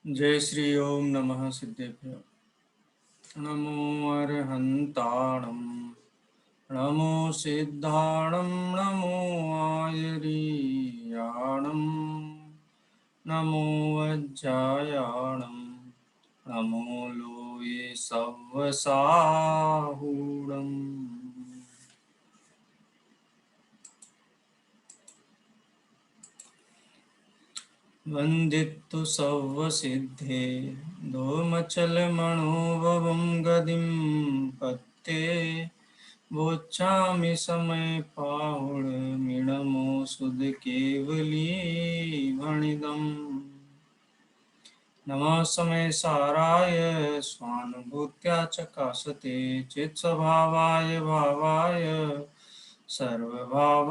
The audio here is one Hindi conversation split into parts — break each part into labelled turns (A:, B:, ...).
A: जय श्री ओम नमः सिद्धेभ्यो। नमो अर्हन्ताणं नमो सिद्धाणं नमो आयरीयाणं नमो वज्रायाणं नमो लोये सव्वसाहूणम्। वन्दितु सव्वसिद्धे दोमचलमणोभवं गदिं पत्ते वोच्चामि समय पाहुणमिणमो सुधकेवली भणिदम्। नमः समय साराय स्वानुभूत्या चकाशते चित्स्वभावाय भावाय सर्वभावान्तरक्षिते।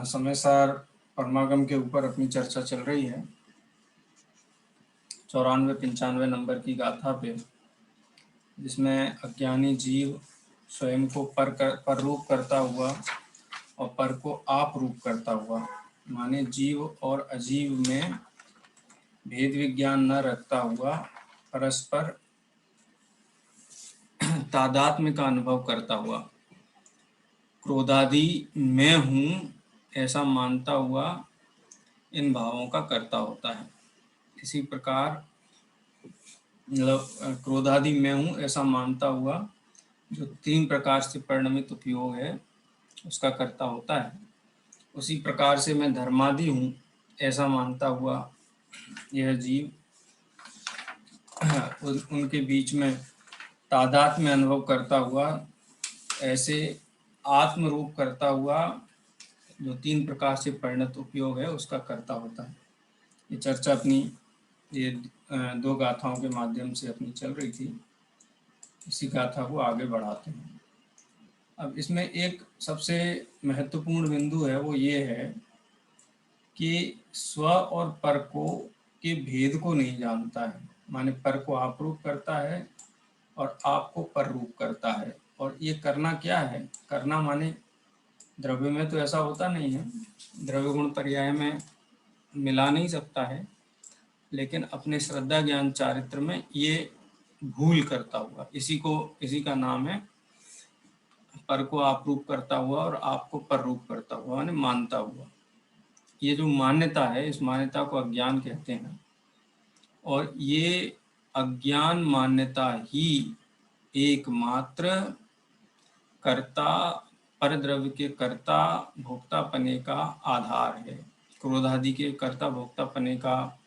A: समय सार परमागम के ऊपर अपनी चर्चा चल रही है। 94-95 नंबर की गाथा पे, जिसमें अज्ञानी जीव स्वयं को पर रूप करता हुआ और पर को आप रूप करता हुआ, माने जीव और अजीव में भेद विज्ञान न रखता हुआ परस्पर तादात्म्य का अनुभव करता हुआ, क्रोधादि मैं हूँ ऐसा मानता हुआ इन भावों का कर्ता होता है। इसी प्रकार मतलब क्रोधादि मैं हूँ ऐसा मानता हुआ जो 3 प्रकार से परिणमित उपयोग है उसका कर्ता होता है। उसी प्रकार से मैं धर्मादि हूँ ऐसा मानता हुआ यह जीव उनके बीच में तादात्म्य अनुभव करता हुआ ऐसे आत्म रूप करता हुआ जो 3 प्रकार से परिणत उपयोग है उसका कर्ता होता है। ये चर्चा अपनी ये 2 गाथाओं के माध्यम से अपनी चल रही थी। इसी गाथा को आगे बढ़ाते हैं। अब इसमें एक सबसे महत्वपूर्ण बिंदु है, वो ये है कि स्व और पर को के भेद को नहीं जानता है। माने पर को आप रूप करता है और आपको पर रूप करता है। और ये करना क्या है? करना माने द्रव्य में तो ऐसा होता नहीं है, द्रव्य गुण पर्याय में मिला नहीं सकता है, लेकिन अपने श्रद्धा ज्ञान चारित्र में ये भूल करता हुआ, इसी का नाम है पर को आप रूप करता हुआ और आपको पर रूप करता हुआ, माने मानता हुआ। ये जो मान्यता है, इस मान्यता को अज्ञान कहते हैं। और ये अज्ञान मान्यता ही एकमात्र कर्ता, पर द्रव्य के कर्ता भोक्ता पने का आधार है। क्रोधादि के कर्ता भोक्ता पने का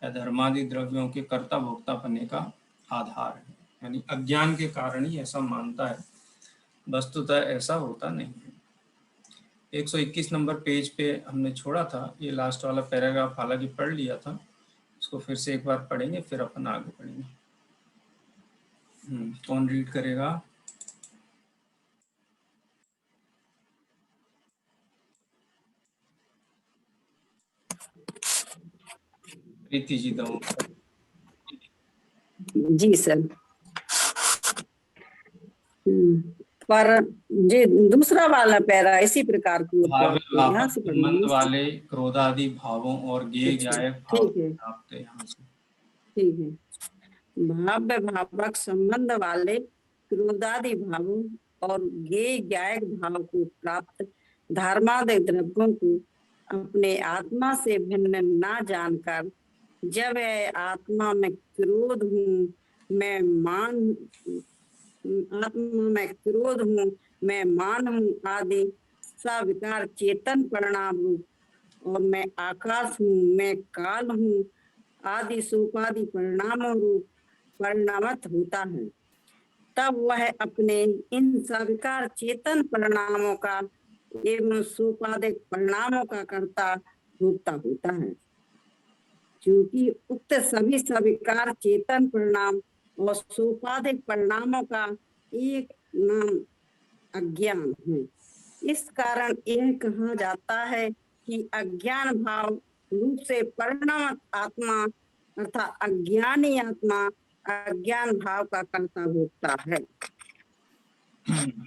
A: या धर्मादि द्रव्यों के कर्ता भोक्ता पने का आधार है। यानी अज्ञान के कारण ही ऐसा मानता है, वस्तुतः ऐसा होता नहीं है। 121 नंबर पेज पे हमने छोड़ा था। ये लास्ट वाला पैराग्राफ हालांकि पढ़ लिया था, इसको फिर से एक बार पढ़ेंगे, फिर अपन आगे पढ़ेंगे। कौन रीड करेगा? प्रीति जी दो।
B: जी सर। पर जी दूसरा वाला पैरा इसी प्रकार की
A: यहाँ से संबंध वाले क्रोधादि भावों और ज्ञेय ज्ञायक भाव प्राप्त है। यहाँ से
B: ठीक है। भाव्य भावक संबंध वाले क्रोधादि भावों और ज्ञेय ज्ञायक भाव को प्राप्त धर्मादि द्रव्यों को अपने आत्मा से भिन्न ना जानकर, जब आत्मा में क्रोध हूँ, मैं मान, आत्मा में क्रोध हूँ, मैं मान हूँ आदि सविकार चेतन परिणाम रूप, और मैं आकाश हूँ, मैं काल हूँ आदि सोपादि परिणामों रूप परिणामत होता है, तब वह अपने इन सविकार चेतन परिणामों का एवं सोपादिक परिणामों का कर्ता भोक्ता होता है। क्योंकि उक्त सभी सविकार चेतन परिणाम और सोपादिक परिणामों का एक नाम अज्ञान है। इस कारण यह कहा जाता है कि अज्ञान भाव रूप से परिणामित आत्मा अर्थात अज्ञानी आत्मा अज्ञान भाव का कर्ता भोक्ता है।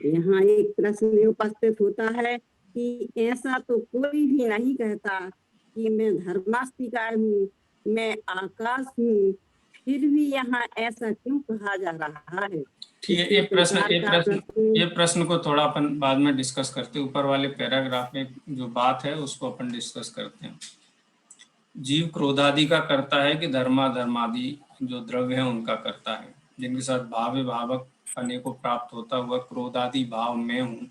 B: यहाँ एक प्रश्न उपस्थित होता है कि ऐसा तो कोई भी नहीं कहता कि मैं धर्मास्तिकाय हूँ, मैं आकाश हूँ, फिर भी यहाँ ऐसा क्यों कहा जा रहा है।
A: ठीक है,
B: इसी प्रकार का
A: ये
B: प्रश्न
A: प्रश्न को थोड़ा अपन बाद में डिस्कस करते हैं। ऊपर वाले पैराग्राफ में जो बात है उसको अपन डिस्कस करते हैं। जीव क्रोधादि का करता है कि धर्मादि जो द्रव्य है उनका करता है, जिनके साथ भाव भावक अनेकों प्राप्त होता हुआ क्रोधादि भाव में हूँ,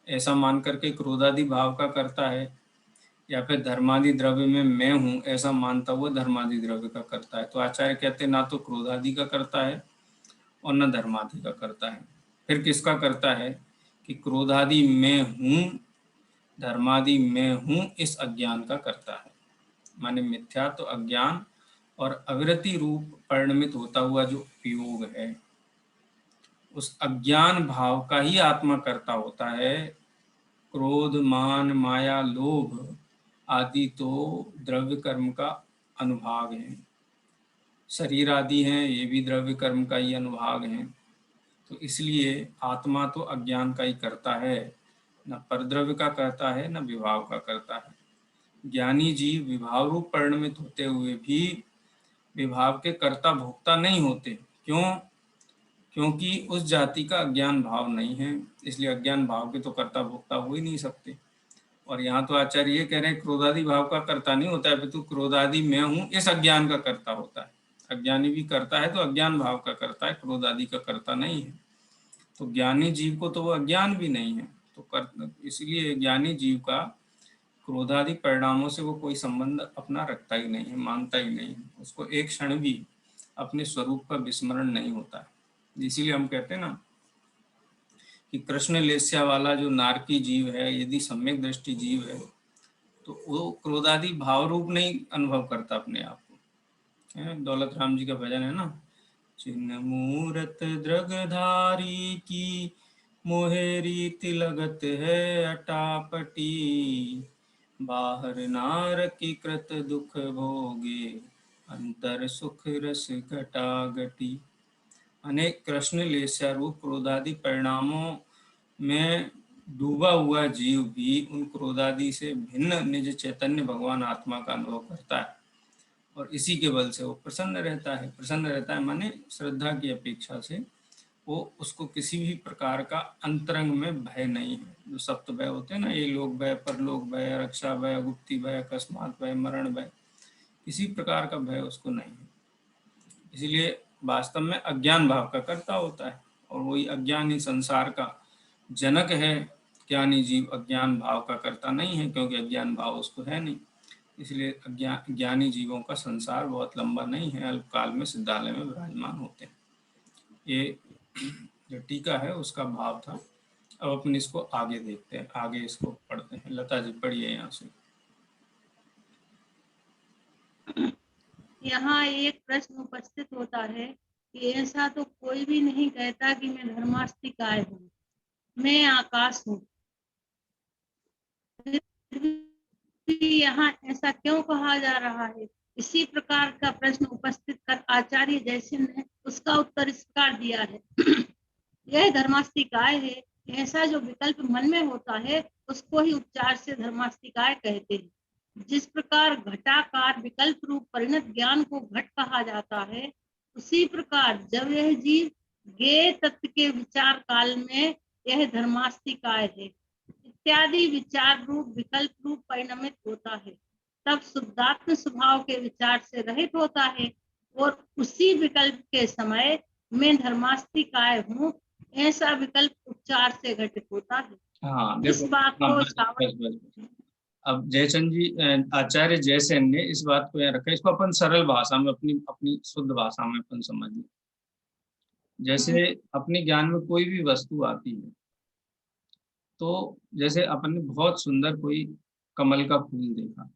A: ऐसा मान करके क्रोधादि भाव का करता है, या फिर धर्मादि द्रव्य में मैं हूँ ऐसा मानता हुआ धर्मादि द्रव्य का करता है। तो आचार्य कहते हैं ना तो क्रोधादि का करता है और न धर्मादि का करता है। फिर किसका करता है कि क्रोधादि मैं हूँ, धर्मादि मैं हूँ, इस अज्ञान का करता है। माने मिथ्या तो अज्ञान और अविरति रूप परिणमित होता हुआ जो उपयोग है, उस अज्ञान भाव का ही आत्मा करता होता है। क्रोध, मान, माया, लोभ आदि तो द्रव्य कर्म का अनुभाग है, शरीर आदि हैं ये भी द्रव्य कर्म का ही अनुभाग हैं। तो इसलिए आत्मा तो अज्ञान का ही करता है, न परद्रव्य का करता है न विभाव का करता है। ज्ञानी जीव विभाव रूप परिणमित होते हुए भी विभाव के कर्ता भोक्ता नहीं होते। क्यों? क्योंकि उस जाति का अज्ञान भाव नहीं है, इसलिए अज्ञान भाव के तो कर्ता भोक्ता हो ही नहीं सकते। और यहाँ तो आचार्य ये कह रहे हैं क्रोधादि भाव का कर्ता नहीं होता है, अपितु क्रोधादि मैं हूँ इस अज्ञान का कर्ता होता है। अज्ञानी भी करता है तो अज्ञान भाव का करता है, क्रोधादि का कर्ता नहीं है। तो ज्ञानी जीव को तो वो अज्ञान भी नहीं है, तो इसलिए ज्ञानी जीव का क्रोधादि परिणामों से वो कोई संबंध अपना रखता ही नहीं है, मानता ही नहीं है। उसको एक क्षण भी अपने स्वरूप का विस्मरण नहीं होता है। इसीलिए हम कहते हैं ना कि कृष्ण लेस्या वाला जो नारकी जीव है, यदि सम्यक दृष्टि जीव है तो वो क्रोधादि भाव रूप नहीं अनुभव करता अपने आप को। है दौलत राम जी का भजन है ना, चिन्ह मूरत द्रगधारी की मोहे रीति लगत है अटापटी, बाहर नार की कृत दुख भोगे अंतर सुख रस घटाघटी। अनेक कृष्ण लेस्या रूप क्रोधादि परिणामों में डूबा हुआ जीव भी उन क्रोधादि से भिन्न निज चैतन्य भगवान आत्मा का अनुभव करता है, और इसी के बल से वो प्रसन्न रहता है। प्रसन्न रहता है माने श्रद्धा की अपेक्षा से वो उसको किसी भी प्रकार का अंतरंग में भय नहीं है। जो सप्त भय होते हैं ना, ये लोक भय, परलोक भय, रक्षा भय, गुप्ति भय, अकस्मात भय, मरण भय, किसी प्रकार का भय उसको नहीं है। इसलिए वास्तव में अज्ञान भाव का कर्ता होता है, और वही अज्ञान ही संसार का जनक है। ज्ञानी जीव अज्ञान भाव का कर्ता नहीं है, क्योंकि अज्ञान भाव उसको है नहीं। इसलिए ज्ञानी जीवों का संसार बहुत लंबा नहीं है, अल्पकाल में सिद्धालय में विराजमान होते हैं। ये जो टीका है उसका भाव था। अब अपन इसको आगे देखते हैं, आगे इसको पढ़ते हैं। लता जी पढ़िए यहाँ से।
C: यहाँ एक प्रश्न उपस्थित होता है कि ऐसा तो कोई भी नहीं कहता कि मैं धर्मास्तिकाय हूँ, मैं आकाश हूँ, यहाँ ऐसा क्यों कहा जा रहा है। इसी प्रकार का प्रश्न उपस्थित कर आचार्य जयसिंह ने उसका उत्तर इस प्रकार दिया है। यह धर्मास्तिकाय है, ऐसा जो विकल्प मन में होता है उसको ही उच्चार से धर्मास्तिकाय कहते हैं। जिस प्रकार घटाकार विकल्प रूप परिणत ज्ञान को घट कहा जाता है, उसी प्रकार जब यह जीव ज्ञेय तत्व के विचार काल में यह धर्मास्तिकाय है इत्यादि विचार रूप विकल्प रूप परिणमित होता है, तब शुद्धात्म स्वभाव के विचार से रहित होता है, और उसी विकल्प के समय मैं धर्मास्तिकाय हूँ ऐसा विकल्प उच्चार से घटित होता है।
A: हाँ
C: इस
A: देखो,
C: बात को
A: बस। अब जयचंद जी, आचार्य जयसेन ने इस बात को यहाँ रखा, इसको अपन सरल भाषा में अपनी अपनी शुद्ध भाषा में अपन समझ लें। जैसे अपने ज्ञान में कोई भी वस्तु आती है, तो जैसे अपन ने बहुत सुंदर कोई कमल का फूल देखा,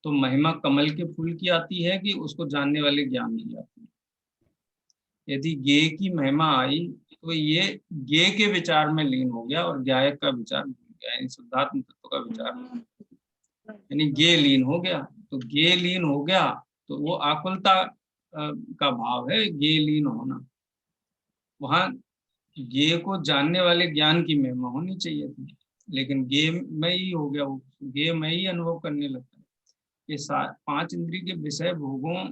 A: तो महिमा कमल के फूल की आती है कि उसको जानने वाले ज्ञान की आती है। यदि ज्ञेय की महिमा आई तो ये ज्ञेय के विचार में लीन हो गया और ज्ञायक का विचार भूल गया, यानी शुद्धात्म तत्व का विचार, यानी ज्ञेय लीन हो गया। तो ज्ञेय लीन हो गया तो वो आकुलता का भाव है, ज्ञेय लीन होना। वहां ज्ञेय को जानने वाले ज्ञान की महिमा होनी चाहिए थी, लेकिन गेम में ही हो गया, वो गेम में ही अनुभव करने लगता है। ये 5 इंद्रिय के विषय भोगों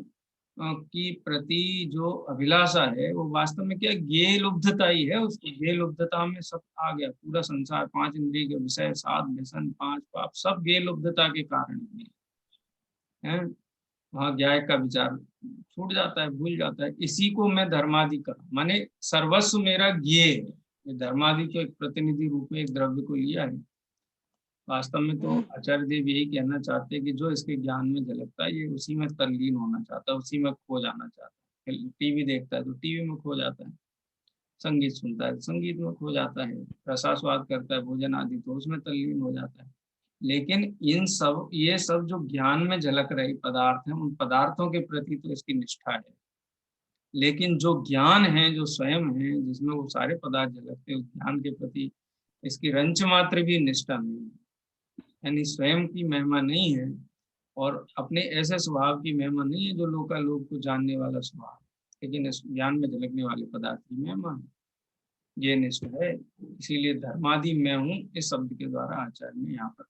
A: की प्रति जो अभिलाषा है वो वास्तव में क्या गेय लुब्धता ही है। उसकी गेय लुब्धता में सब आ गया, पूरा संसार 5 इंद्रिय के विषय, 7 व्यसन, 5 पाप, सब गेय लुब्धता के कारण है। वहाँ ज्ञाय का विचार छूट जाता है, भूल जाता है। इसी को मैं धर्मादि कहा, माने सर्वस्व मेरा ज्ञेय है। ये धर्मादि तो एक प्रतिनिधि रूप में एक द्रव्य को लिया है। वास्तव में तो आचार्य देव यही कहना चाहते हैं कि जो इसके ज्ञान में झलकता है ये उसी में तल्लीन होना चाहता है, उसी में खो जाना चाहता है। टीवी देखता है तो टीवी में खो जाता है, संगीत सुनता है संगीत में खो जाता है, रसास्वाद करता है भोजन आदि तो उसमें तल्लीन हो जाता है। लेकिन ये सब जो ज्ञान में झलक रही पदार्थ हैं, उन पदार्थों के प्रति तो इसकी निष्ठा है। लेकिन जो ज्ञान है, जो स्वयं है, जिसमें वो सारे पदार्थ झलकते हैं, उस ज्ञान के प्रति इसकी रंच मात्र भी निष्ठा नहीं है। यानी स्वयं की महिमा नहीं है और अपने ऐसे स्वभाव की महिमा नहीं है जो लोकालोक को जानने वाला स्वभाव, लेकिन इस ज्ञान में झलकने वाले पदार्थ की महिमा है, ये निष्ठ है। इसीलिए धर्मादि मैं हूँ इस शब्द के द्वारा आचार्य ने यहाँ पर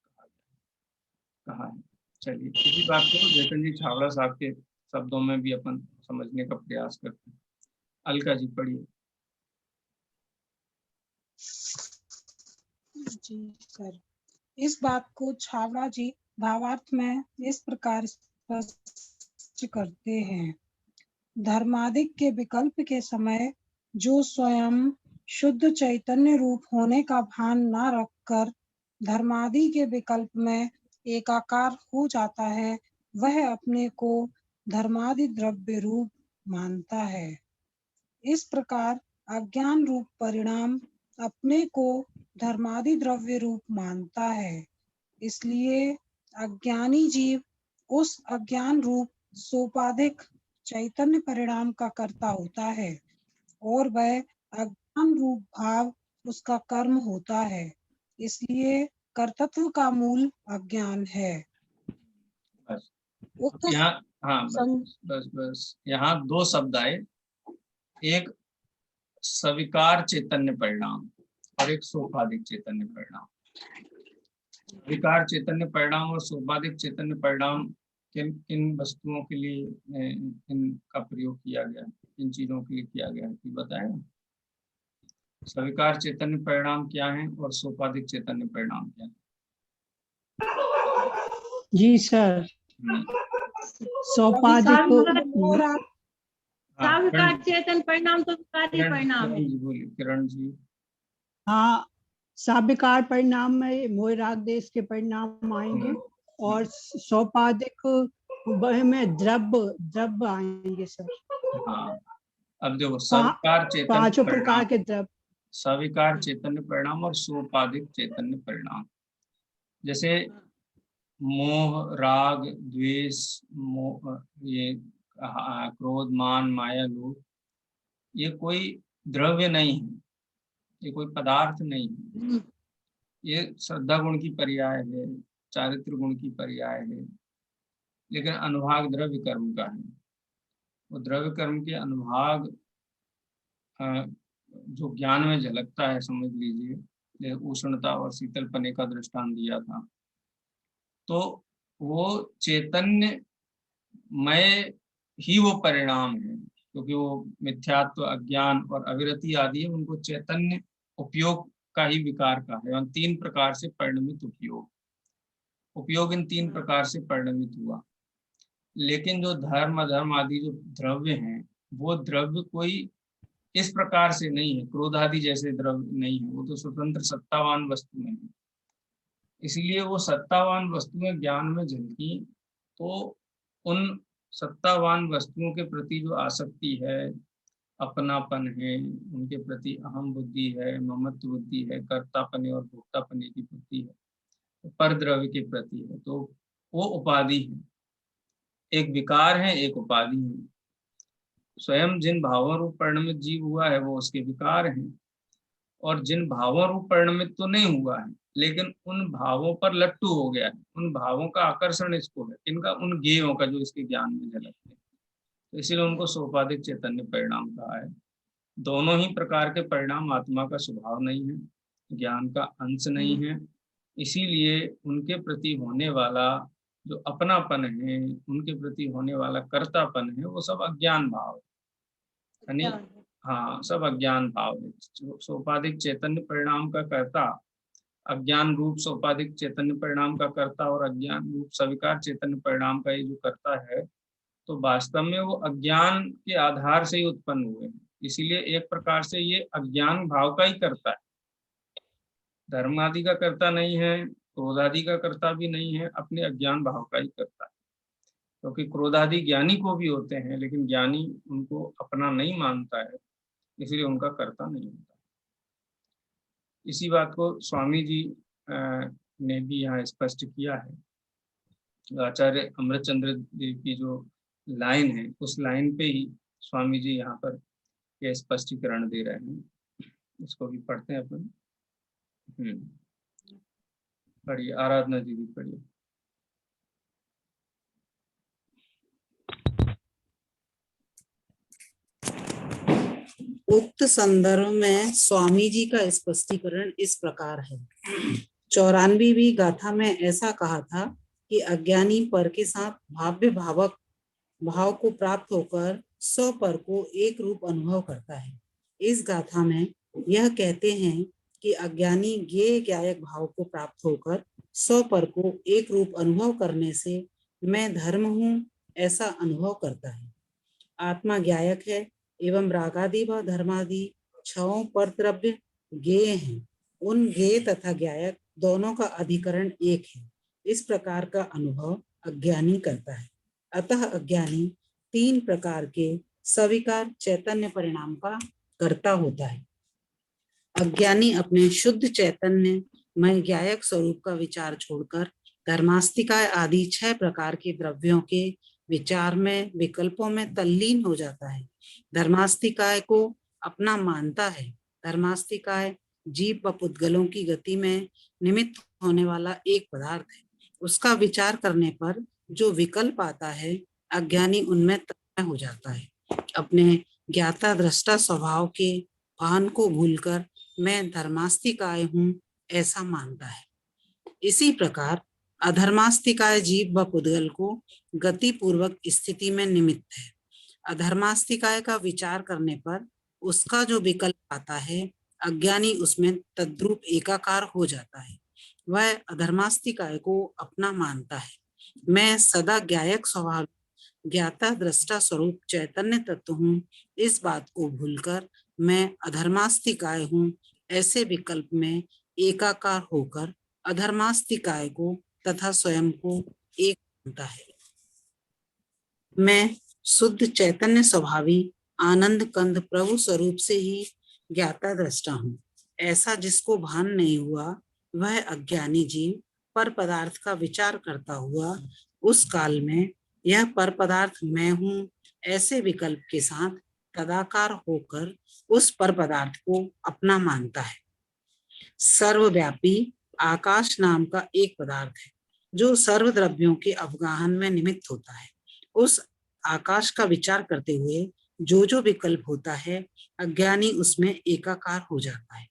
A: कहा है। चलिए इसी बात को जयचंद जी छावड़ा साहब के शब्दों में भी अपन समझने का प्रयास करते हैं। अलका जी पढ़िए।
D: जी सर, इस बात को छावड़ा जी भावार्थ में इस प्रकार स्पष्ट करते हैं। धर्मादिक के विकल्प के समय जो स्वयं शुद्ध चैतन्य रूप होने का भान न रखकर धर्मादि के विकल्प में एकाकार हो जाता है, वह अपने को धर्मादि द्रव्य रूप मानता है। इस प्रकार अज्ञान रूप परिणाम अपने को धर्मादि द्रव्य रूप मानता है। इसलिए अज्ञानी जीव उस अज्ञान रूप सोपाधिक चैतन्य परिणाम का कर्ता होता है और वह अज्ञान रूप भाव उसका कर्म होता है। इसलिए कर्तृत्व का मूल अज्ञान है।
A: बस यहाँ हाँ बस यहाँ 2 शब्द आए, एक स्वीकार चैतन्य परिणाम और एक सोपाधिक चैतन्य परिणाम। विकार चैतन्य परिणाम और सोपाधिक चैतन्य परिणाम किन किन वस्तुओं के लिए इनका प्रयोग किया गया, किन चीजों के लिए किया गया है बताएं। स्वीकार चैतन्य परिणाम क्या है और सोपाधिक चैतन्य परिणाम क्या है?
E: जी सर, सोपाधिक
C: का चेतन परिणाम तो कार्य परिणाम है।
A: बोलिए किरण जी।
E: हाँ, साविकार परिणाम में मोह राग देश के परिणाम आएंगे और सोपाधिक वह में द्रव्य आएंगे सर।
A: हाँ, अब देखो स्वीकार चैतन्य
E: 5 प्रकार के द्रव्य,
A: स्वीकार चैतन्य परिणाम और सोपाधिक चैतन्य परिणाम। जैसे मोह राग द्वेष, ये क्रोध मान माया लोभ, ये कोई द्रव्य नहीं है, ये कोई पदार्थ नहीं है। ये श्रद्धा गुण की पर्याय है, चारित्र गुण की पर्याय है, लेकिन अनुभाग द्रव्य कर्म का है। वो द्रव्य कर्म के अनुभाग जो ज्ञान में झलकता है, समझ लीजिए जैसे उष्णता और शीतलपने का दृष्टांत दिया था, तो वो चैतन्य मय ही वो परिणाम है, क्योंकि वो मिथ्यात्व अज्ञान और अविरति आदि है, उनको चैतन्य उपयोग का ही विकार का है। 3 प्रकार से परिणमित उपयोग इन 3 प्रकार से परिणमित हुआ। लेकिन जो धर्म अधर्म आदि जो द्रव्य हैं, वो द्रव्य कोई इस प्रकार से नहीं है, क्रोध आदि जैसे द्रव्य नहीं है, वो तो स्वतंत्र सत्तावान वस्तुएं हैं। इसलिए वो सत्तावान वस्तुएं ज्ञान में झलकी तो उन सत्तावान वस्तुओं के प्रति जो आसक्ति है, अपनापन है, उनके प्रति अहम बुद्धि है, ममत्व बुद्धि है, कर्तापने और भोक्तापने की बुद्धि है, पर द्रव्य के प्रति है, तो वो उपाधि है। एक विकार है, एक उपाधि है। स्वयं जिन भावों रूप परिणमित जीव हुआ है वो उसके विकार हैं, और जिन भावों रूप परिणमित तो नहीं हुआ है लेकिन उन भावों पर लट्टू हो गया है, उन भावों का आकर्षण इसको है, इनका उन गेयों का जो इसके ज्ञान में झलकते हैं, तो इसीलिए उनको सोपाधिक चैतन्य परिणाम कहा है। दोनों ही प्रकार के परिणाम आत्मा का स्वभाव नहीं है, ज्ञान का अंश नहीं है, इसीलिए उनके प्रति होने वाला जो अपनापन है, उनके प्रति होने वाला कर्तापन है, वो सब अज्ञान भाव है। यानी हाँ, सब अज्ञान भाव है। सोपाधिक चैतन्य परिणाम का कर्ता, अज्ञान रूप सोपाधिक चैतन्य परिणाम का कर्ता और अज्ञान रूप स्वीकार चैतन्य परिणाम का ये जो कर्ता है, तो वास्तव में वो अज्ञान के आधार से ही उत्पन्न हुए हैं। इसीलिए एक प्रकार से ये अज्ञान भाव का ही कर्ता है, धर्म आदि का कर्ता नहीं है, क्रोध आदि का कर्ता भी नहीं है, अपने अज्ञान भाव का ही कर्ता है। क्योंकि क्रोधादि ज्ञानी को भी होते हैं, लेकिन ज्ञानी उनको अपना नहीं मानता है, इसलिए उनका कर्ता नहीं होता। इसी बात को स्वामी जी ने भी यहाँ स्पष्ट किया है। आचार्य अमृतचंद्र देव की जो लाइन है, उस लाइन पे ही स्वामी जी यहाँ पर यह स्पष्टीकरण दे रहे हैं। इसको भी पढ़ते हैं अपन। पढ़िए, आराधना जी भी पढ़िए।
F: उक्त संदर्भ में स्वामी जी का स्पष्टीकरण इस प्रकार है। 94वीं गाथा में ऐसा कहा था कि अज्ञानी पर के साथ भाव्य भावक भाव को प्राप्त होकर स्व पर को एक रूप अनुभव करता है। इस गाथा में यह कहते हैं कि अज्ञानी ज्ञेय ज्ञायक भाव को प्राप्त होकर स्व पर को एक रूप अनुभव करने से मैं धर्म हूँ ऐसा अनुभव करता है। आत्मा ज्ञायक है एवं रागादि व धर्मादि छहों पर द्रव्य ज्ञेय हैं। उन ज्ञेय तथा ज्ञायक दोनों का अधिकरण एक है। इस प्रकार का अनुभव अज्ञानी करता है। अतः अज्ञानी 3 प्रकार के सविकार चैतन्य परिणाम का कर्ता होता है। अज्ञानी अपने शुद्ध चैतन्य में ज्ञायक स्वरूप का विचार छोड़कर धर्मास्तिकाय आदि 6 प्रकार के द्रव्यों के विचार में विकल्पों में तल्लीन हो जाता है। धर्मास्तिकाय को अपना मानता है। धर्मास्तिकाय जीव व पुद्गलों की गति में निमित्त होने वाला एक पदार्थ है। उसका विचार करने पर जो विकल्प आता है, अज्ञानी उनमें तन्मय हो जाता है। अपने ज्ञाता दृष्टा स्वभाव के भान को भूलकर मैं धर्मास्तिकाय हूँ ऐसा मानता है। इसी प्रकार अधर्मास्तिकाय जीव व पुद्गल को गति पूर्वक स्थिति में निमित्त है। अधर्मास्तिकाय का विचार करने पर उसका जो विकल्प आता है, अज्ञानी उसमें तद्रूप एकाकार हो जाता है। वह अधर्मास्तिकाय को अपना मानता है। मैं सदा ज्ञायक स्वभाव ज्ञाता दृष्टा स्वरूप चैतन्य तत्व हूँ, इस बात को भूलकर मैं अधर्मास्तिकाय हूँ ऐसे विकल्प में एकाकार होकर अधर्मास्तिकाय को तथा स्वयं को एक मानता है। मैं शुद्ध चैतन्य स्वभावी आनंद कंद प्रभु स्वरूप से ही ज्ञाता दृष्टा हूँ ऐसा जिसको भान नहीं हुआ, वह अज्ञानी जीव पर पदार्थ का विचार करता हुआ उस काल में यह पर पदार्थ मैं हूँ ऐसे विकल्प के साथ तदाकार होकर उस पर पदार्थ को अपना मानता है। सर्वव्यापी आकाश नाम का एक पदार्थ है जो सर्व द्रव्यों के अवगाहन में निमित्त होता है। उस आकाश का विचार करते हुए जो विकल्प होता है, अज्ञानी उसमें एकाकार हो जाता है।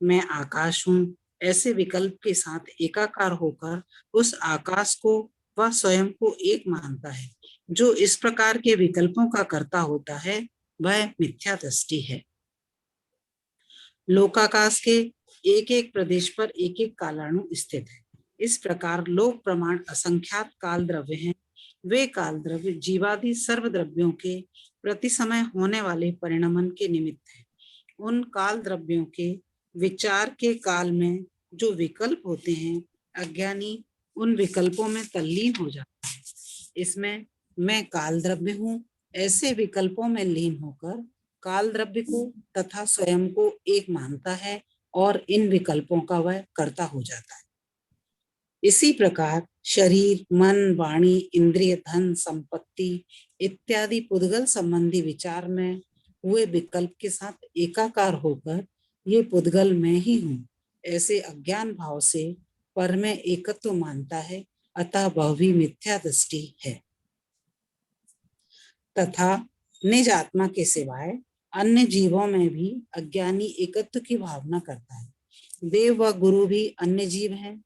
F: मैं आकाश हूँ ऐसे विकल्प के साथ एकाकार होकर उस आकाश को वह स्वयं को एक मानता है। जो इस प्रकार के विकल्पों का कर्ता होता है, वह मिथ्या दृष्टि है। लोकाकाश के एक एक प्रदेश पर एक एक कालाणु स्थित है। इस प्रकार लोक प्रमाण असंख्यात काल द्रव्य हैं। वे काल द्रव्य जीवादि सर्व द्रव्यों के प्रति समय होने वाले परिणमन के निमित्त है। उन काल द्रव्यों के विचार के काल में जो विकल्प होते हैं, अज्ञानी उन विकल्पों में तल्लीन हो जाता है। इसमें मैं काल द्रव्य हूँ ऐसे विकल्पों में लीन होकर काल द्रव्य को तथा स्वयं को एक मानता है और इन विकल्पों का वह कर्ता हो जाता है। इसी प्रकार शरीर, मन, वाणी, इंद्रिय, धन, संपत्ति इत्यादि पुद्गल संबंधी विचार में हुए विकल्प के साथ एकाकार होकर ये पुद्गल मैं ही हूँ ऐसे अज्ञान भाव से पर में एकत्व मानता है। अतः वह भी मिथ्या दृष्टि है तथा निज आत्मा के सिवाय अन्य जीवों में भी अज्ञानी एकत्व की भावना करता है। देव व गुरु भी अन्य जीव हैं।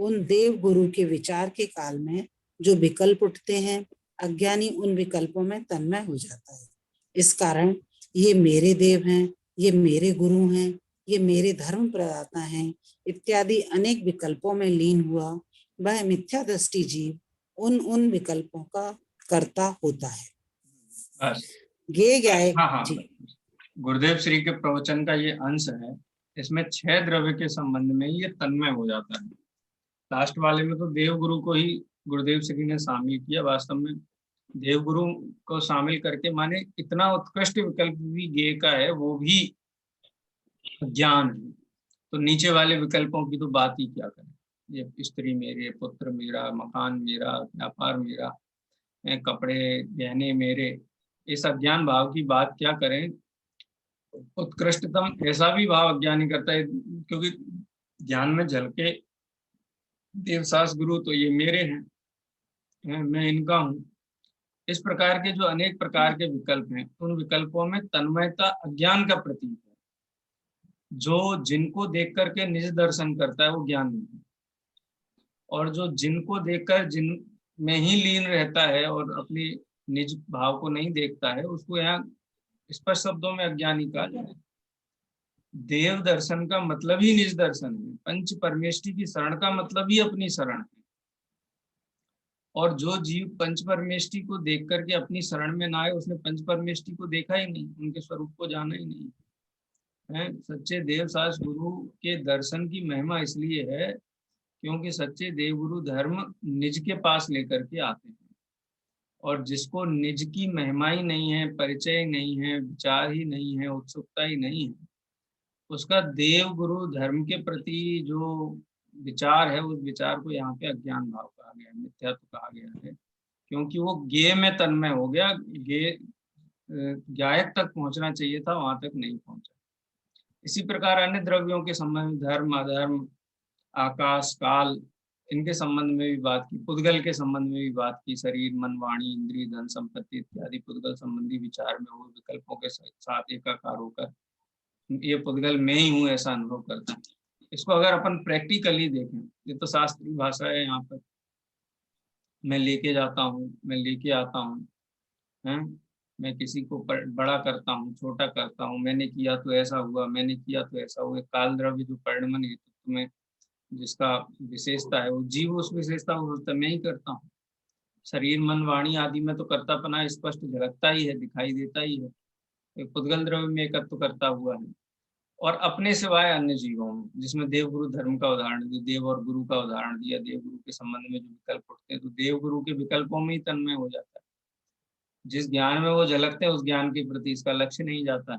F: उन देव गुरु के विचार के काल में जो विकल्प उठते हैं, अज्ञानी उन विकल्पों में तन्मय हो जाता है। इस कारण ये मेरे देव हैं, ये मेरे गुरु हैं, ये मेरे धर्म प्रदाता हैं इत्यादि अनेक विकल्पों में लीन हुआ वह मिथ्या दृष्टि जीव उन विकल्पों का कर्ता होता है।
A: बस।
F: हाँ
A: जी, गुरुदेव श्री के प्रवचन का ये अंश है। इसमें 6 द्रव्य के संबंध में ये तन्मय हो जाता है। लास्ट वाले में तो देव गुरु को ही गुरुदेव श्री ने शामिल किया। वास्तव में देव गुरु को शामिल करके माने इतना उत्कृष्ट विकल्प भी ज्ञेय का है, वो भी ज्ञान है। तो नीचे वाले विकल्पों की तो बात ही क्या करें। ये स्त्री मेरे, पुत्र मेरा, मकान मेरा, व्यापार मेरा, कपड़े गहने मेरे, इस अज्ञान भाव की बात क्या करें। उत्कृष्टतम ऐसा भी भाव अज्ञानी करता है, क्योंकि ज्ञान में झलके देवसास गुरु तो ये मेरे हैं, मैं इनका हूँ। इस प्रकार के जो अनेक प्रकार के विकल्प हैं, उन विकल्पों में तन्मयता अज्ञान का प्रतीक है। जो जिनको देख करके निज दर्शन करता है वो ज्ञान नहीं है, और जो जिनको देखकर जिन में ही लीन रहता है और अपनी निज भाव को नहीं देखता है, उसको यहाँ स्पष्ट शब्दों में अज्ञानी कहा जाए। देव दर्शन का मतलब ही निज दर्शन है। पंच परमेष्टि की शरण का मतलब ही अपनी शरण है। और जो जीव पंच परमेष्टि को देख करके अपनी शरण में ना आए, उसने पंच परमेष्टि को देखा ही नहीं, उनके स्वरूप को जाना ही नहीं है। सच्चे देवसास गुरु के दर्शन की महिमा इसलिए है क्योंकि सच्चे देवगुरु धर्म निज के पास लेकर के आते हैं, और जिसको निज की महिमा ही नहीं है, परिचय नहीं है, विचार ही नहीं है, उत्सुकता ही नहीं है, उसका देव गुरु धर्म के प्रति जो विचार है, उस विचार को यहाँ पे अज्ञान भाव कहा गया है, मिथ्यात्व कहा गया है। क्योंकि वो ज्ञेय में तन्मय हो गया, ज्ञायक तक पहुंचना चाहिए था, वहां तक नहीं पहुंचा। इसी प्रकार अन्य द्रव्यों के संबंध में धर्म, अधर्म, आकाश, काल, इनके संबंध में भी बात की। पुद्गल के संबंध में भी बात की। शरीर, मन, वाणी, इंद्रिय, धन, संपत्ति इत्यादि पुद्गल संबंधी विचार में वो विकल्पों के साथ एकाकार होकर ये पुद्गल मैं ही हूँ ऐसा अनुभव करता है। इसको अगर अपन प्रैक्टिकली देखें, ये तो शास्त्रीय भाषा है, यहाँ पर मैं लेके जाता हूँ, मैं लेके आता हूँ, मैं किसी को बड़ा करता हूँ, छोटा करता हूँ, मैंने किया तो ऐसा हुआ, मैंने किया तो ऐसा हुआ। काल द्रव्य जो परिणमन हेतु में जिसका विशेषता है, वो जीव उस विशेषता को मैं ही करता हूँ। शरीर, मन, वाणी आदि में तो कर्तापना स्पष्ट झलकता ही है, दिखाई देता ही है। पुद्गल द्रव्य में एकत्व करता हुआ है। और अपने सिवाय अन्य जीवों में, जिसमें देव गुरु धर्म का उदाहरण दिया, देव और गुरु का उदाहरण दिया, देव गुरु के संबंध में जो विकल्प उठते हैं, तो देव गुरु के विकल्पों में ही तन्मय हो जाता है। जिस ज्ञान में वो झलकते हैं, उस ज्ञान के प्रति इसका लक्ष्य नहीं जाता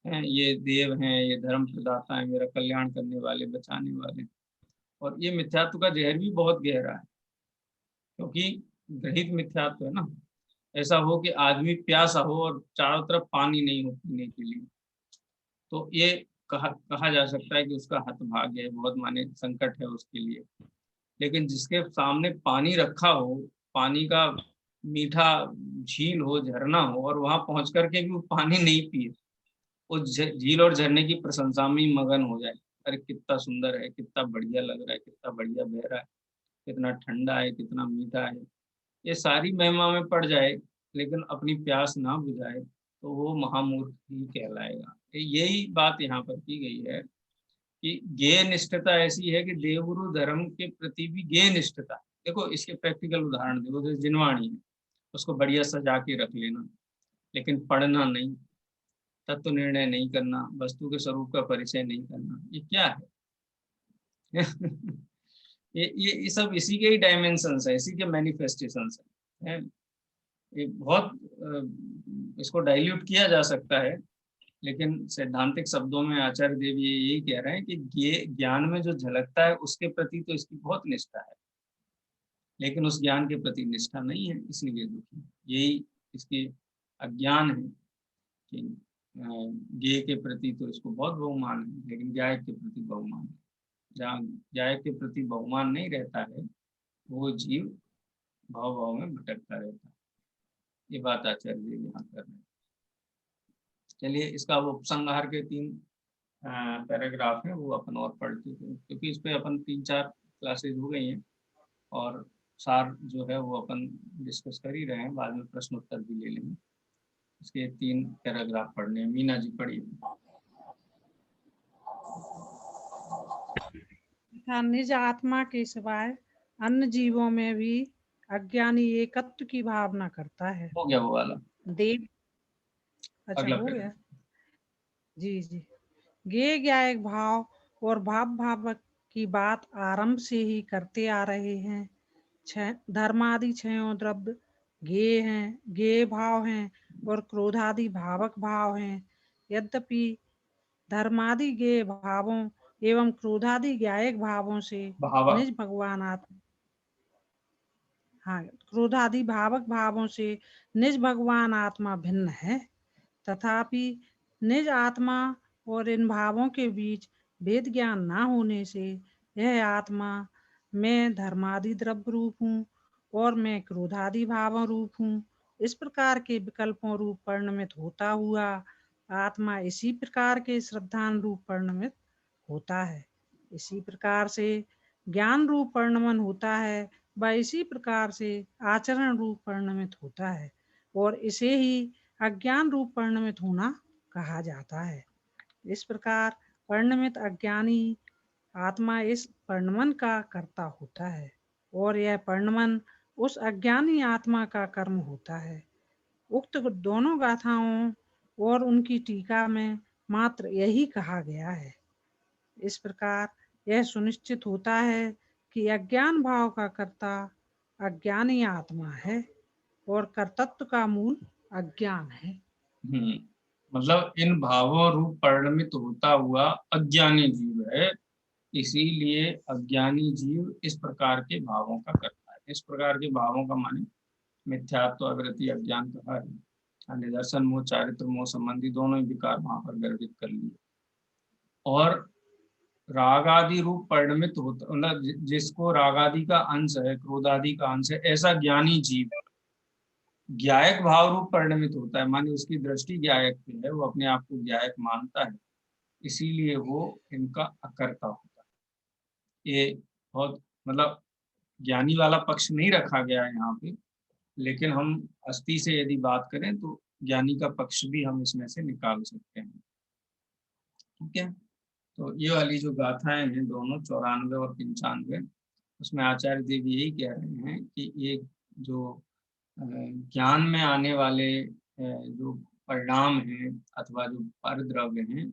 A: है। ये देव हैं, ये धर्म प्रदाता है, मेरा कल्याण करने वाले, बचाने वाले। और ये मिथ्यात्व का जहर भी बहुत गहरा है, क्योंकि ग्रहित मिथ्यात्व है ना। ऐसा हो कि आदमी प्यासा हो और चारों तरफ पानी नहीं हो पीने के लिए, तो ये कहा जा सकता है कि उसका हतभाग्य है, बहुत माने संकट है उसके लिए। लेकिन जिसके सामने पानी रखा हो, पानी का मीठा झील हो, झरना हो, और वहां पहुंच करके भी वो पानी नहीं पिए, उस झील और झरने की प्रशंसा में मगन हो जाए। अरे कितना सुंदर है, कितना बढ़िया लग रहा है, कितना बढ़िया बह रहा है, कितना ठंडा है, कितना मीठा है, ये सारी महिमा में पड़ जाए, लेकिन अपनी प्यास ना बुझाए, तो वो महामूर्ख ही कहलाएगा। यही बात यहाँ पर की गई है कि ज्ञेय निष्ठता ऐसी है कि देवगुरु धर्म के प्रति भी ज्ञेय निष्ठता। देखो इसके प्रैक्टिकल उदाहरण देखो, जैसे जिनवाणी है, उसको बढ़िया सजा के रख लेना, लेकिन पढ़ना नहीं, तत्व निर्णय नहीं करना, वस्तु के स्वरूप का परिचय नहीं करना, ये क्या है? ये सब इसी के ही डायमेंशंस है, इसी के मैनिफेस्टेशंस है। ये बहुत इसको डाइल्यूट किया जा सकता है, लेकिन सैद्धांतिक शब्दों में आचार्य देव ये यही कह रहे हैं कि ज्ञान में जो झलकता है उसके प्रति तो इसकी बहुत निष्ठा है, लेकिन उस ज्ञान के प्रति निष्ठा नहीं है, इसलिए दुखी। यही इसके अज्ञान है कि ज्ञेय के प्रति तो इसको बहुत बहुमान है, लेकिन ज्ञायक के प्रति बहुमान है। जहाँ ज्ञायक के प्रति बहुमान नहीं रहता है, वो जीव भाव भाव में भटकता रहता है। ये बात आचार्य जी यहाँ कर रहे हैं। चलिए, इसका वो उपसंहार के 3 पैराग्राफ है, वो अपन और पढ़ चुके हैं, क्योंकि इस पे अपन 3-4 क्लासेज हो गई हैं और सार जो है वो अपन डिस्कस कर ही रहे हैं, बाद में प्रश्न उत्तर भी ले लेंगे। इसके 3 पैराग्राफ पढ़ने हैं। मीना जी पढ़िए।
G: तथा निज आत्मा के सिवाय अन्य जीवों में भी अज्ञानी एकत्व की भावना करता है।
A: हो गया वो वाला,
G: देव अच्छा
A: अगला
G: हो
A: पैराग्राफ।
G: गया जी जी। ज्ञेय ज्ञायक भाव और भावक की बात आरंभ से ही करते आ रहे हैं। धर्मादि छयों द्रव्य ज्ञेय हैं, ज्ञेय भाव हैं और क्रोधादि भावक भाव हैं। यद्यपि धर्मादि ज्ञेय भावों एवं क्रोधादि ज्ञायक भावों से
A: भावक
G: निज भगवान आत्मा हाँ क्रोधादि भावक भावों से निज भगवान आत्मा भिन्न है, तथापि निज आत्मा और इन भावों के बीच भेद ज्ञान न होने से यह आत्मा मैं धर्मादि द्रव्य रूप हूँ और मैं क्रोधादि भाव रूप हूँ, इस प्रकार के विकल्पों रूप परिणमित होता हुआ आत्मा इसी प्रकार के श्रद्धान रूप परिणमित होता है। इसी प्रकार से ज्ञान रूप परिणमन होता है व इसी प्रकार से आचरण रूप परिणमित होता है और इसे ही अज्ञान रूप परिणमित होना कहा जाता है। इस प्रकार परिणमित अज्ञानी आत्मा इस परिणमन का कर्ता होता है और यह परिणमन उस अज्ञानी आत्मा का कर्म होता है। उक्त दोनों गाथाओं और उनकी टीका में मात्र यही कहा गया है। इस प्रकार यह सुनिश्चित होता है कि अज्ञान भाव का कर्ता अज्ञानी आत्मा है और कर्तृत्व का मूल अज्ञान है।
A: मतलब इन भावों रूप परिणमित होता हुआ अज्ञानी जीव है, इसीलिए अज्ञानी जीव इस प्रकार के भावों का करता है। इस प्रकार के भावों का माने मिथ्यात्व, अवृत्ति, अज्ञान कहा है। निदर्शन मोह, चारित्र मोह संबंधी दोनों ही विकार वहां पर गर्भित कर लिए। और रागादि रूप परिणमित होता, मतलब जिसको रागादि का अंश है, क्रोधादि का अंश है, ऐसा ज्ञानी जीव ज्ञायक भाव रूप परिणमित होता है, माने उसकी दृष्टि ज्ञायक पे है, वो अपने आप को ज्ञायक मानता है, इसीलिए वो इनका अकर्ता होता है। ये बहुत मतलब ज्ञानी वाला पक्ष नहीं रखा गया है यहाँ पे, लेकिन हम अस्थि से यदि बात करें तो ज्ञानी का पक्ष भी हम इसमें से निकाल सकते हैं। ठीक है, तो ये वाली जो गाथाएं हैं दोनों 94 और 95, उसमें आचार्य देव यही कह रहे हैं कि ये जो ज्ञान में आने वाले जो परिणाम हैं अथवा जो परद्रव्य हैं,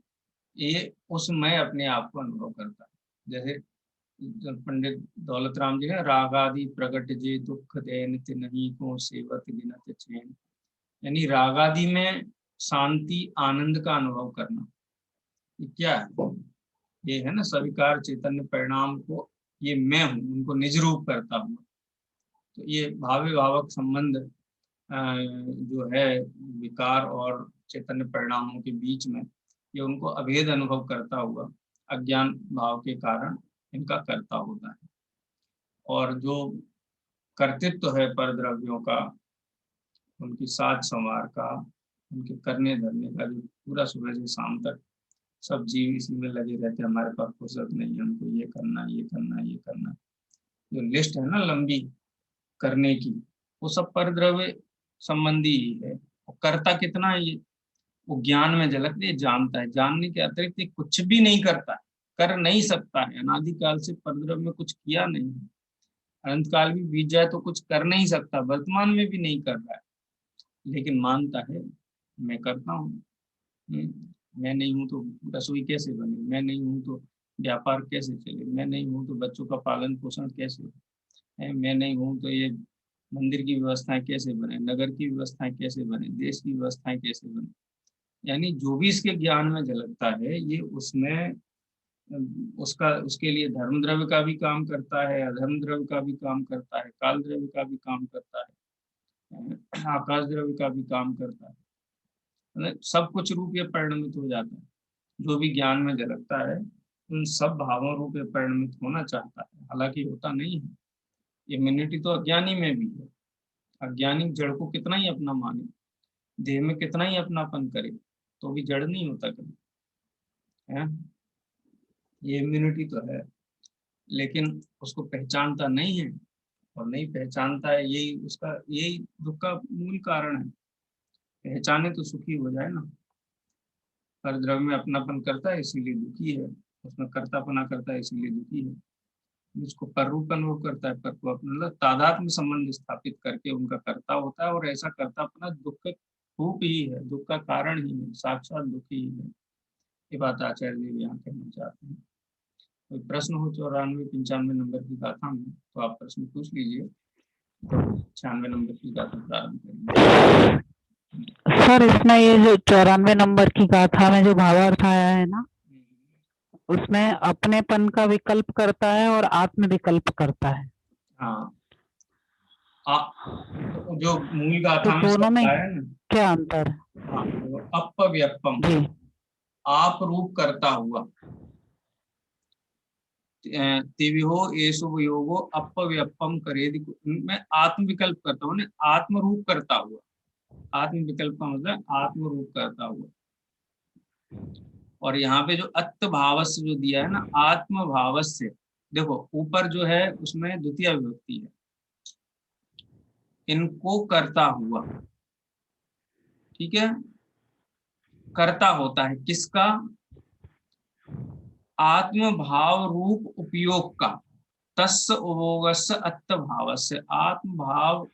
A: ये उसमें अपने आप को अनुभव करता है। जैसे पंडित दौलत राम जी ने रागादि प्रगट जे दुख दे नित्य नहीं को सेवत गिनत चैन, यानी रागादि में शांति आनंद का अनुभव करना, ये क्या है? ये है ना स्वीकार चैतन्य परिणाम को ये मैं हूँ, उनको निज रूप करता हूँ। तो ये भाव्य भावक संबंध जो है विकार और चैतन्य परिणामों के बीच में, ये उनको अभेद अनुभव करता हुआ अज्ञान भाव के कारण इनका कर्ता होता है। और जो कर्तृत्व है परद्रव्यों का, उनकी साज संवार का, उनके करने धरने का, जो पूरा सुबह से शाम तक सब जीव इसी में लगे रहते हैं, हमारे पास फुर्सत नहीं है, हमको ये करना ये करना ये करना, जो लिस्ट है ना लंबी करने की, वो सब परद्रव्य संबंधी ही है। और करता कितना है ये, वो ज्ञान में झलकते है, जानता है, जानने के अतिरिक्त ये कुछ भी नहीं करता है, कर नहीं सकता है। अनादिकाल से परद्रव्य में कुछ किया नहीं है, अनंत काल भी बीत जाए तो कुछ कर नहीं सकता, वर्तमान में भी नहीं कर रहा है, लेकिन मानता है मैं करता हूँ। मैं नहीं हूँ तो रसोई कैसे बने, मैं नहीं हूँ तो व्यापार कैसे चले, मैं नहीं हूँ तो बच्चों का पालन पोषण कैसे है, मैं नहीं हूँ तो ये मंदिर की व्यवस्थाएं कैसे बने, नगर की व्यवस्थाएं कैसे बने, देश की व्यवस्थाएं कैसे बने। यानी जो भी इसके ज्ञान में झलकता है, ये उसमें उसका उसके लिए धर्म द्रव्य का भी काम करता है, अधर्म द्रव्य का भी काम करता है, काल द्रव्य का भी काम करता है, आकाश द्रव्य का भी काम करता है, मतलब सब कुछ रूप ये परिणमित हो जाता है। जो भी ज्ञान में झलकता है उन सब भावों रूप ये परिणमित होना चाहता है, हालांकि होता नहीं है। इम्यूनिटी तो अज्ञानी में भी है। अज्ञानी जड़ को कितना ही अपना माने, देह में कितना ही अपनापन करे, तो भी जड़ नहीं होता कभी है। ये इम्यूनिटी तो है। लेकिन उसको पहचानता नहीं है और नहीं पहचानता है, यही दुख का मूल कारण है। पहचाने तो सुखी हो जाए ना। हर द्रव्य में अपनापन करता है इसीलिए दुखी है, उसमें कर्तापना करता है इसीलिए दुखी है। जिसको पररूप अनुभव करता है, पर को अपना तादात्म्य संबंध स्थापित करके उनका कर्ता होता है, और ऐसा कर्तापना दुख का रूप ही है, दुख का कारण ही है, साक्षात दुख ही है। ये बात आचार्य देव यहाँ कहना चाहते हैं। कोई प्रश्न हो 94-95 नंबर की गाथा में तो आप प्रश्न पूछ लीजिए, तो 96 नंबर की गाथा प्रारंभ करेंगे।
H: सर इसमें ये जो 94 नंबर की गाथा में जो भावार्थ आया है ना, उसमें अपनेपन का विकल्प करता है और आत्म विकल्प करता है।
A: हाँ, जो मूल गाथा में
H: दोनों में
A: है ना,
H: क्या अंतर?
A: हाँ, अपव्यपम, आप रूप करता हुआ, तिविहो एसु योगो अपव्यपम करेदि, मैं आत्म विकल्प करता हूँ, आत्म रूप करता हुआ। आत्म विकल्प का मतलब आत्म रूप करता हुआ। और यहाँ पे जो अत्त भावस्य जो दिया है ना, आत्म भावस्य, देखो ऊपर जो है उसमें द्वितीय विभक्ति है, इनको करता हुआ, ठीक है, करता होता है किसका? आत्म भाव रूप उपयोग का। तस्य उपभोगस्य अत्त भावस्य, आत्म भाव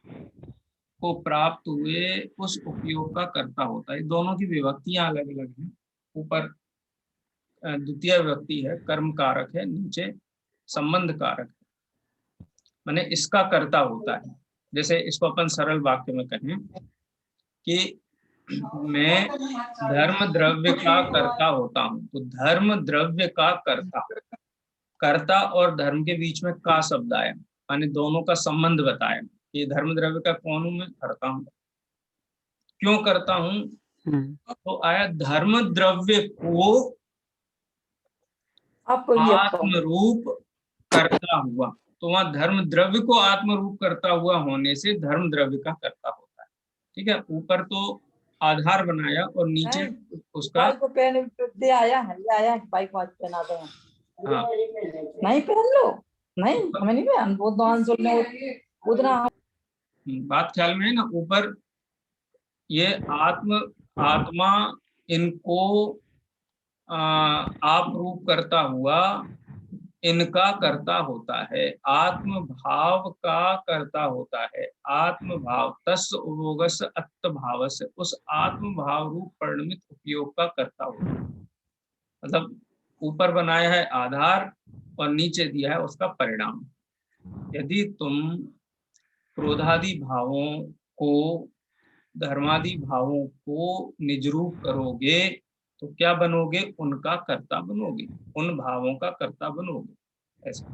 A: को प्राप्त हुए उस उपयोग का करता होता है। दोनों की विभक्तियां अलग अलग हैं। ऊपर द्वितीय विभक्ति है, कर्म कारक है, नीचे संबंध कारक है, माने इसका कर्ता होता है। जैसे इसको अपन सरल वाक्य में कहें कि मैं धर्म द्रव्य का कर्ता होता हूं, तो धर्म द्रव्य का कर्ता, कर्ता और धर्म के बीच में का शब्द आया, माने दोनों का संबंध बताया। ये धर्म द्रव्य का कौन हूं? मैं करता हूं। क्यों करता हूं? तो आया धर्म द्रव्य को आत्म रूप करता हुआ, तो वहां धर्म द्रव्य को आत्म रूप करता हुआ होने से धर्म द्रव्य का कर्ता होता है। ठीक है, ऊपर तो आधार बनाया और नीचे उसका
I: आया है बाइक वाच पहना दो।
A: हाँ,
I: नहीं पहन लो, नहीं हमें नहीं पहन, वो तो उतना
A: बात ख्याल में है ना। ऊपर ये आत्मा इनको आप रूप करता हुआ इनका कर्ता होता है, आत्म भाव का कर्ता होता है। आत्म भाव तस्य उपभोगस्य अत्त भावस्य, उस आत्म भाव रूप परिणमित उपयोग का कर्ता होता है। मतलब ऊपर बनाया है आधार और नीचे दिया है उसका परिणाम। यदि तुम क्रोधादि भावों को, धर्मादि भावों को निजरूप करोगे तो क्या बनोगे? उनका कर्ता बनोगे, उन भावों का कर्ता बनोगे, ऐसा।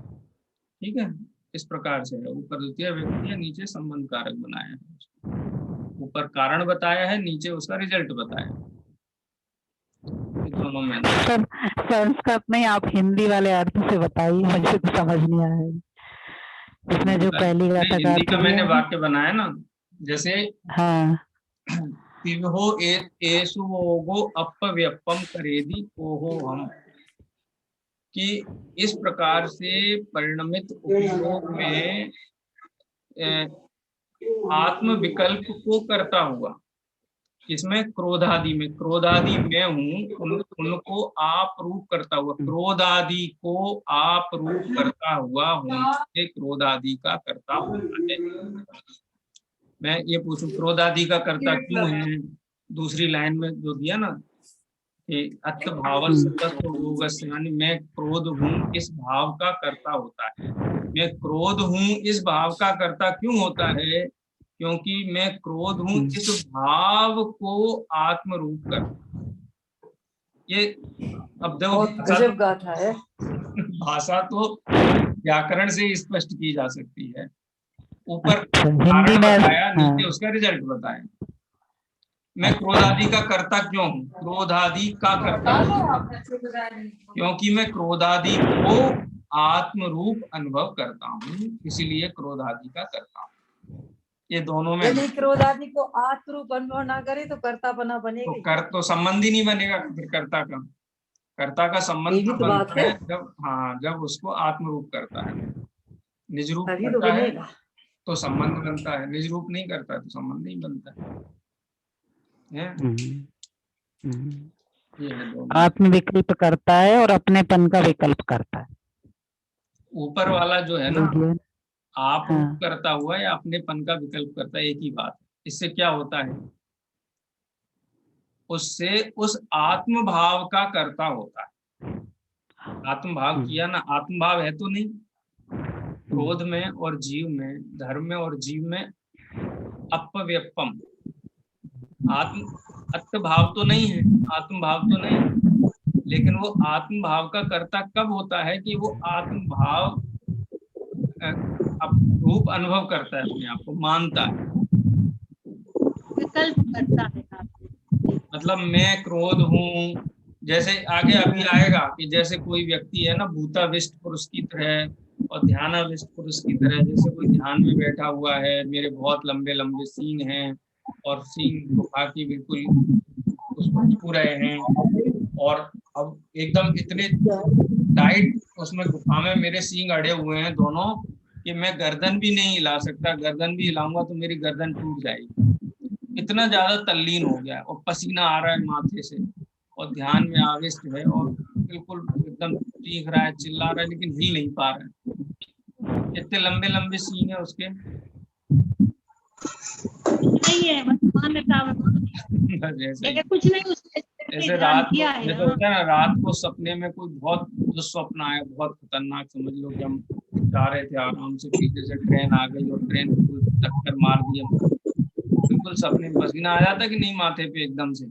A: ठीक है, इस प्रकार से है। ऊपर द्वितीय व्यक्ति है, नीचे संबंध कारक बनाया है। ऊपर कारण बताया है, नीचे उसका रिजल्ट बताया है। दोनों में
H: संस्कृत में आप हिंदी वाले अर्थ से बताइए, मुझे तो समझ नहीं आया इसमें जो पहली गाथा का
A: हिंदी का मैंने वाक्य बनाया ना, जैसे
H: हाँ,
A: तिविहो एसु वोगो अपव्यपम करेदि ओहो हम, कि इस प्रकार से परिणमित उपयोग में आत्म विकल्प को करता हुआ, इसमें क्रोधादि में, क्रोधादि मैं हूँ, उनको आप रूप करता हुआ, क्रोधादि को आप रूप करता हुआ होने से क्रोधादि का कर्ता होता है। मैं ये पूछूं क्रोधादि का कर्ता क्यों है? दूसरी लाइन में जो दिया ना कि अत्त भावस्य तस्य उपभोगस्य, यानी मैं क्रोध हूँ इस भाव का कर्ता होता है। मैं क्रोध हूँ इस भाव का कर्ता क्यों होता है? क्योंकि मैं क्रोध हूँ इस भाव को आत्म रूप करता। ये अब देखो भाषा तो व्याकरण से स्पष्ट की जा सकती है। ऊपर कारण बताया, नीचे उसका रिजल्ट बताया। मैं क्रोधादि का कर्ता क्यों हूँ? क्रोधादि का कर्ता क्योंकि मैं क्रोधादि को आत्म रूप अनुभव करता हूँ, इसीलिए क्रोधादि का करता हूँ। ये दोनों में,
I: यदि क्रोधादि को आत्म रूप अनुभव ना करे तो कर्ता बना बनेगा,
A: तो संबंध ही नहीं बनेगा फिर कर्ता का। कर्ता का संबंध
I: ये भी
A: तब
I: तो बात
A: बनता है
I: है।
A: जब, हाँ, जब उसको आत्मरूप करता है, निज रूप
I: तभी तो
A: करता है
I: बनेगा।
A: तो संबंध बनता है, निज रूप नहीं करता तो संबंध नहीं बनता है। ये है दोनों।
H: आत्म विकल्प करता है और अपनेपन का विकल्प करता है।
A: ऊपर वाला जो है ना,
H: बोलिए।
A: आप
H: हाँ।
A: रूप करता हुआ या अपनेपन का विकल्प करता है, एक ही बात है। इससे क्या होता है, उससे उस आत्म भाव का कर्ता होता है। आत्म भाव किया ना, आत्म भाव है तो नहीं, क्रोध में और जीव में, धर्म में और जीव में अपव्यपम, आत्म अत्म भाव तो नहीं है, आत्म भाव तो नहीं है, लेकिन वो आत्म भाव का कर्ता कब होता है कि वो आत्म भाव रूप अनुभव करता है, अपने आप को मानता है,
C: विकल्प करता है।
A: मतलब मैं क्रोध हूँ, जैसे आगे अभी आएगा कि जैसे कोई व्यक्ति है ना भूताविष्ट पुरुष की तरह और ध्यानाविष्ट पुरुष की तरह, जैसे कोई ध्यान में बैठा हुआ है, मेरे बहुत लंबे लंबे सींग हैं और सींग गुफा की बिल्कुल उसको छू रहे हैं, और अब एकदम इतने टाइट उसमें गुफा में मेरे सींग अड़े हुए हैं दोनों कि मैं गर्दन भी नहीं हिला सकता, गर्दन भी हिलाऊंगा तो मेरी गर्दन टूट जाएगी, इतना ज्यादा तल्लीन हो गया, और पसीना आ रहा है माथे से, और ध्यान में आविष्ट है और बिल्कुल एकदम चीख रहा है, चिल्ला रहा है, लेकिन हिल नहीं पा रहा है। इतने लंबे लंबे सींग है उसके।
C: नहीं है, मान्यता
A: जैसे
C: कुछ नहीं, उसने
A: जैसे रात को, जैसे होता है ना, रात को सपने में कोई बहुत दुस्वप्न आया, बहुत खतरनाक, समझ लो कि हम जा रहे थे आराम से, पीछे से ट्रेन आ गई और ट्रेन बिल्कुल टक्कर मार दी, बिल्कुल सपने में पसीना आ जाता कि नहीं माथे पे, एकदम से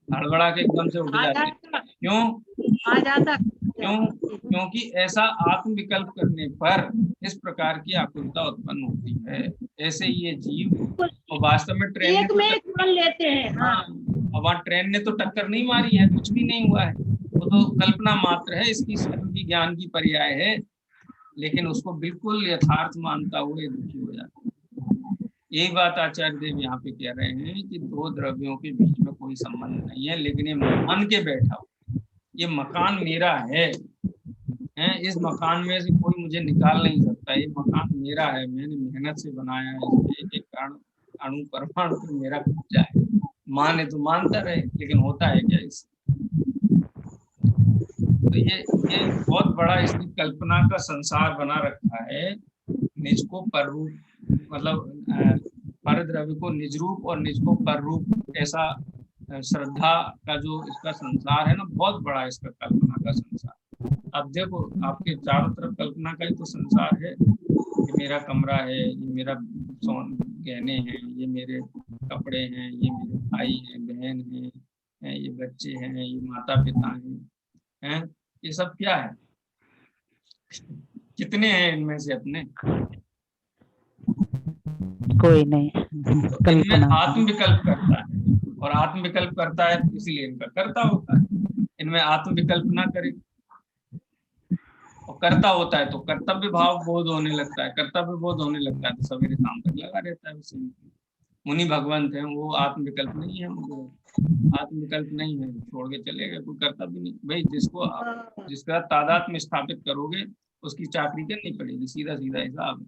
A: हड़बड़ा के एकदम से उठ जाते। क्यों
C: आ जाता?
A: क्योंकि ऐसा आत्म विकल्प करने पर इस प्रकार की आकुलता उत्पन्न होती है। ऐसे ये जीव, और वास्तव में ट्रेन
C: एक में एक मान लेते हैं।
A: हाँ, अब वहाँ ट्रेन ने तो टक्कर नहीं मारी है, कुछ भी नहीं हुआ है, वो तो कल्पना मात्र है, इसकी स्वयं की ज्ञान की पर्याय है, लेकिन उसको बिल्कुल यथार्थ मानता हुए दुखी हो जाता है। यही बात आचार्य देव यहाँ पे कह रहे हैं कि दो द्रव्यों के बीच में कोई संबंध नहीं है, लेकिन ये मान के बैठा हो, ये मकान मेरा है, इस मकान में से कोई मुझे निकाल नहीं सकता, ये मकान मेरा है, मैंने मेहनत से बनाया है, इसमें एक कारण अणु परमाणु तो मेरा कब्जा है। माने तो मानता रहे, लेकिन होता है क्या इससे? तो ये बहुत बड़ा इसकी कल्पना का संसार बना रखा है, निज को पर रूप, मतलब पर द्रव्य को निज रूप और निज को पर रूप, ऐसा श्रद्धा का जो इसका संसार है ना, बहुत बड़ा इसका कल्पना का संसार। अब देखो आपके चारों तरफ कल्पना का ही तो संसार है, ये मेरा कमरा है, ये मेरा गहने हैं, ये मेरे कपड़े हैं, ये मेरे भाई हैं, बहन हैं, ये बच्चे हैं, ये माता पिता हैं, ये सब क्या है? कितने हैं इनमें से अपने?
H: कोई नहीं।
A: तो इनमें आत्म विकल्प करता है, और आत्म विकल्प करता है इसीलिए इनका कर्ता होता है। इनमें आत्म विकल्प ना करे और कर्ता होता है तो कर्तव्य भाव बोध होने लगता है, कर्तव्य बोध होने लगता है तो सवेरे शाम तक लगा रहता है उसी में। मुनि भगवंत है, वो आत्म विकल्प नहीं है, उनको आत्म विकल्प नहीं है, छोड़ के चले गए, कोई कर्तव्य नहीं। भाई जिसको आप जिसका तादात्म्य स्थापित करोगे उसकी चाकरी करनी पड़ेगी, सीधा सीधा हिसाब।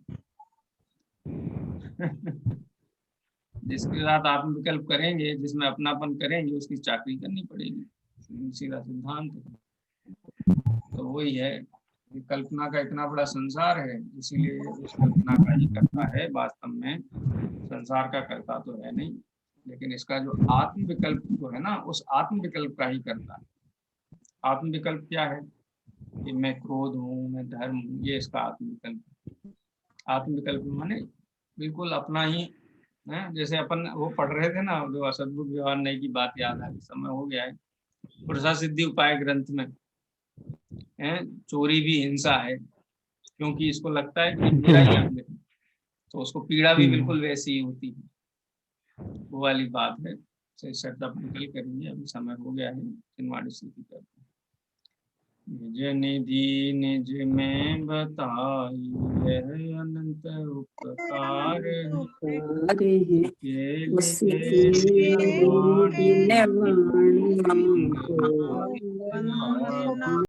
A: जिसके साथ आत्म विकल्प करेंगे, जिसमें अपनापन करेंगे, उसकी चाकरी करनी पड़ेगी, सीधा सिद्धांत। तो वही है, कल्पना का इतना बड़ा संसार है, इसीलिए उस कल्पना का ही करता है, वास्तव में संसार का कर्ता तो है नहीं, लेकिन इसका जो आत्म विकल्प जो है ना, उस आत्म विकल्प का ही करता है। आत्म विकल्प क्या है कि मैं क्रोध हूँ, मैं धर्म हूँ, ये इसका आत्म विकल्प। आत्म विकल्प माने बिल्कुल अपना ही है। जैसे अपन वो पढ़ रहे थे ना, जो असद्भुत व्यवहार नहीं की बात याद आ गई, समय हो गया है, पुरुषा सिद्धि उपाय ग्रंथ में चोरी भी हिंसा है, क्योंकि इसको लगता है कि मेरा ही अंग है, तो उसको पीड़ा भी बिल्कुल वैसी ही होती है। वो वाली बात है। श्रद्धा निकल करेंगे, अभी समय हो गया है, चिन्वाड़ी स्थिति करते हैं। निज निधि निज में बताई है अनंत उपकार के लिखे वाणी
B: वाणी
G: वंदना